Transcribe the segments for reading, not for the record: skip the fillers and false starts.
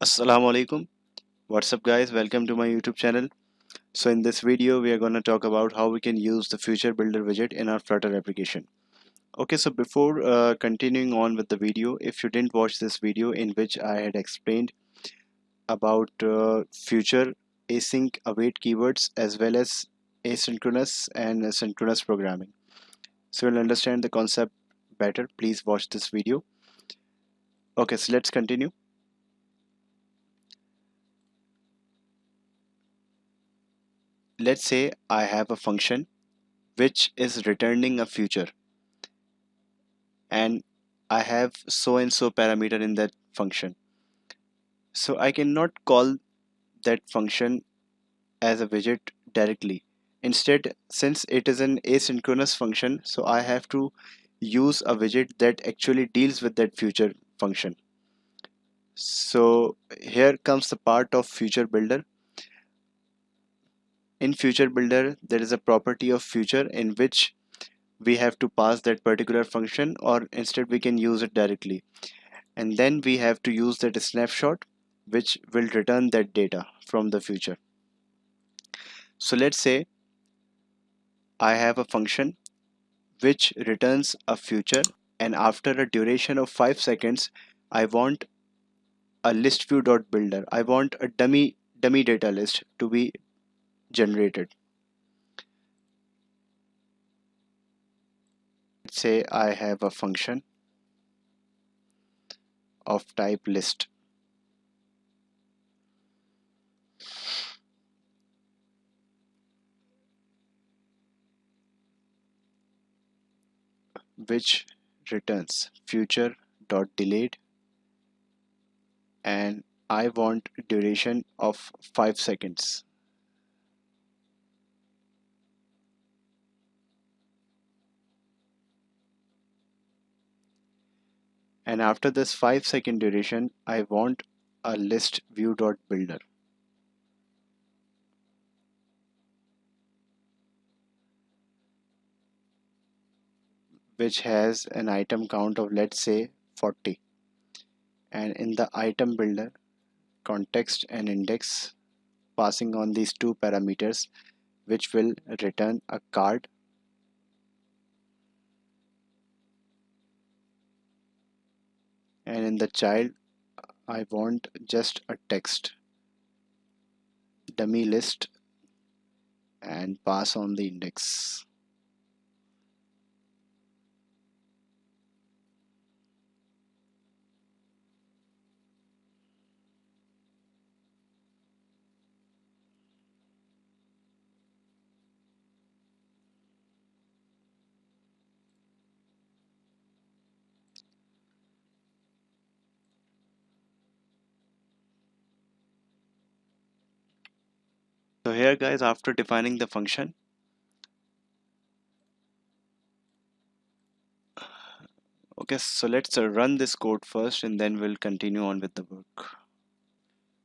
Assalamu alaikum. What's up guys? Welcome to my YouTube channel. So in this video we are going to talk about how we can use the Future Builder widget in our Flutter application. Okay, so before continuing on with the video, if you didn't watch this video in which I had explained about future async await keywords as well as asynchronous and synchronous programming, so you'll understand the concept better, please watch this video. Okay, so let's continue. Let's say I have a function which is returning a future, and I have so and so parameter in that function. So I cannot call that function as a widget directly. Instead, since it is an asynchronous function, so I have to use a widget that actually deals with that future function. So here comes the part of Future Builder. In Future Builder, there is a property of future in which we have to pass that particular function, or instead we can use it directly. And then we have to use that snapshot which will return that data from the future. So let's say I have a function which returns a future, and after a duration of 5 seconds I want a list view dot builder. I want a dummy data list to be generated. Let's say I have a function of type list which returns future dot delayed, and I want duration of 5 seconds. And after this 5-second duration I want a list view dot builder which has an item count of, let's say, 40, and in the item builder context and index, passing on these two parameters which will return a card, and in the child I want just a text dummy list and pass on the index. So here guys, after defining the function, okay, so let's run this code first and then we'll continue on with the work.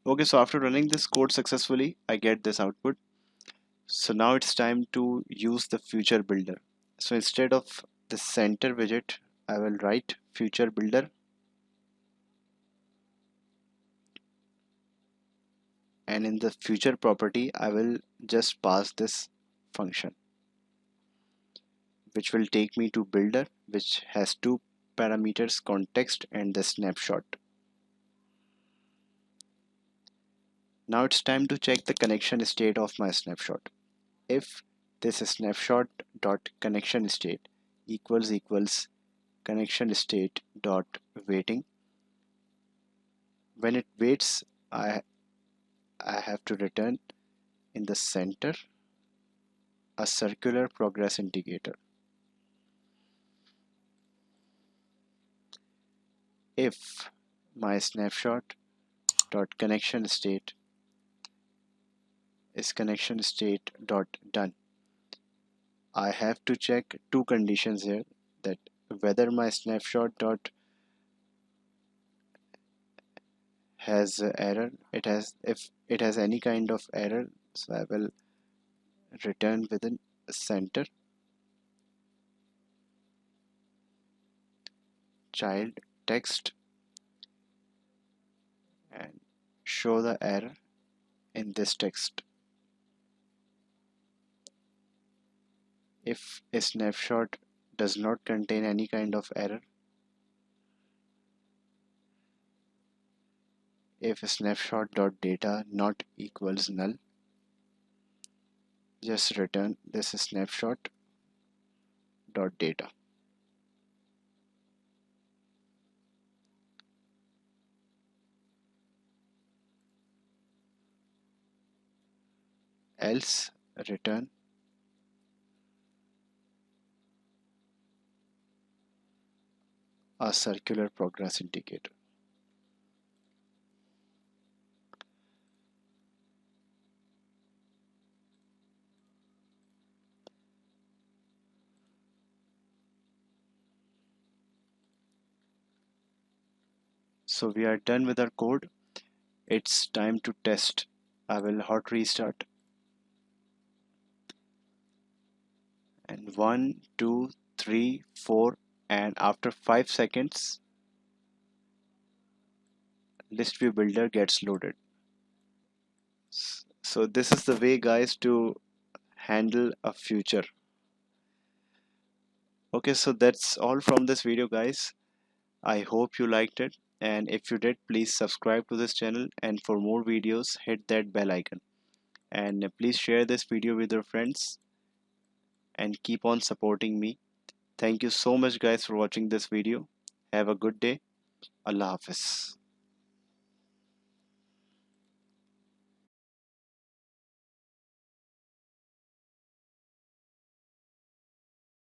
Okay, so after running this code successfully, I get this output. So now it's time to use the Future Builder. So instead of the center widget, I will write Future Builder, and in the future property I will just pass this function which will take me to builder, which has two parameters, context and the snapshot. Now it's time to check the connection state of my snapshot. If this snapshot dot connection state equals connection state dot waiting, when it waits I have to return in the center a circular progress indicator. If my snapshot dot connection state is connection state dot done, I have to check two conditions here, that whether my snapshot dot has error, it has, if it has any kind of error, so I will return within center child text, and show the error in this text. If a snapshot does not contain any kind of error, if snapshot.data not equals null, just return this snapshot.data. Else return a circular progress indicator. So we are done with our code. It's time to test. I will hot restart. And 1, 2, 3, 4, and after 5 seconds, list view builder gets loaded. So this is the way, guys, to handle a future. Okay, so that's all from this video, guys. I hope you liked it, and if you did, please subscribe to this channel, and for more videos hit that bell icon, and please share this video with your friends and keep on supporting me. Thank you so much, guys, for watching this video. Have a good day. Allah Hafiz.